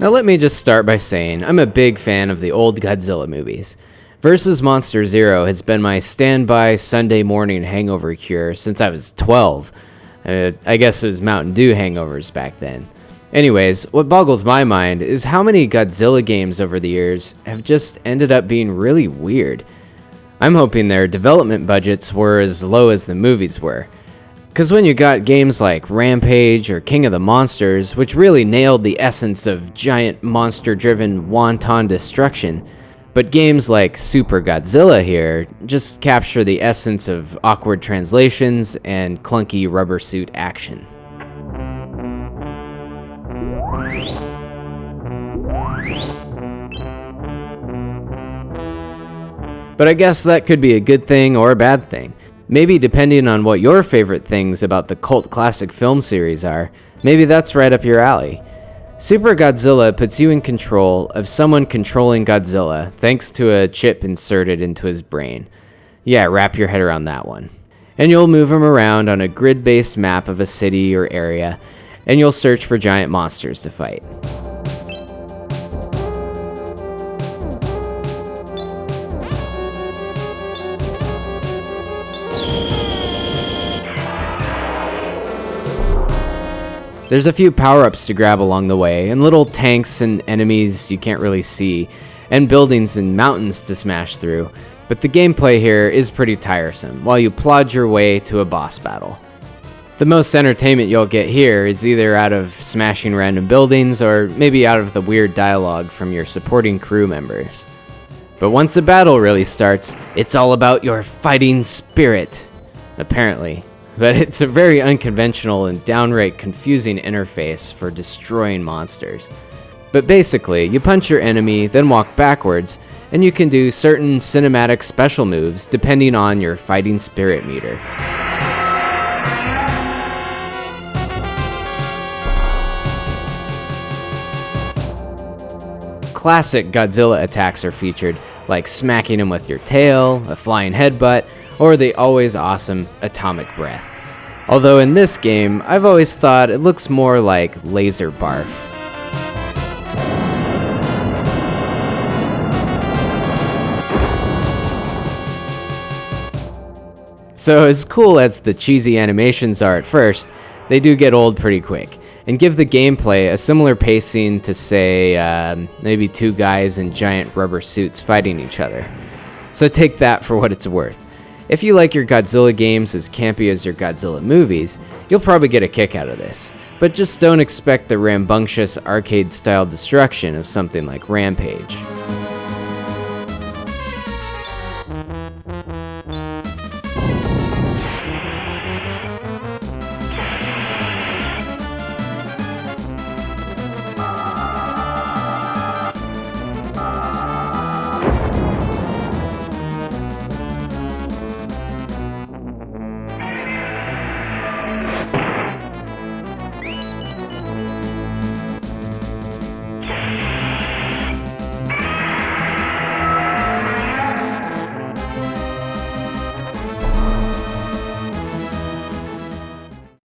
Now let me just start by saying I'm a big fan of the old Godzilla movies. Versus Monster Zero has been my standby Sunday morning hangover cure since I was 12. I guess it was Mountain Dew hangovers back then. Anyways, what boggles my mind is how many Godzilla games over the years have just ended up being really weird. I'm hoping their development budgets were as low as the movies were. Cause when you got games like Rampage or King of the Monsters, which really nailed the essence of giant monster-driven wanton destruction, but games like Super Godzilla here just capture the essence of awkward translations and clunky rubber suit action. But I guess that could be a good thing or a bad thing. Maybe depending on what your favorite things about the cult classic film series are, maybe that's right up your alley. Super Godzilla puts you in control of someone controlling Godzilla thanks to a chip inserted into his brain. Yeah, wrap your head around that one. And you'll move him around on a grid-based map of a city or area, and you'll search for giant monsters to fight. There's a few power-ups to grab along the way, and little tanks and enemies you can't really see, and buildings and mountains to smash through, but the gameplay here is pretty tiresome while you plod your way to a boss battle. The most entertainment you'll get here is either out of smashing random buildings or maybe out of the weird dialogue from your supporting crew members. But once a battle really starts, it's all about your fighting spirit, apparently. But it's a very unconventional and downright confusing interface for destroying monsters. But basically, you punch your enemy, then walk backwards, and you can do certain cinematic special moves depending on your fighting spirit meter. Classic Godzilla attacks are featured, like smacking him with your tail, a flying headbutt, or the always awesome atomic breath. Although in this game, I've always thought it looks more like laser barf. So as cool as the cheesy animations are at first, they do get old pretty quick, and give the gameplay a similar pacing to say, maybe two guys in giant rubber suits fighting each other. So take that for what it's worth. If you like your Godzilla games as campy as your Godzilla movies, you'll probably get a kick out of this, but just don't expect the rambunctious arcade-style destruction of something like Rampage.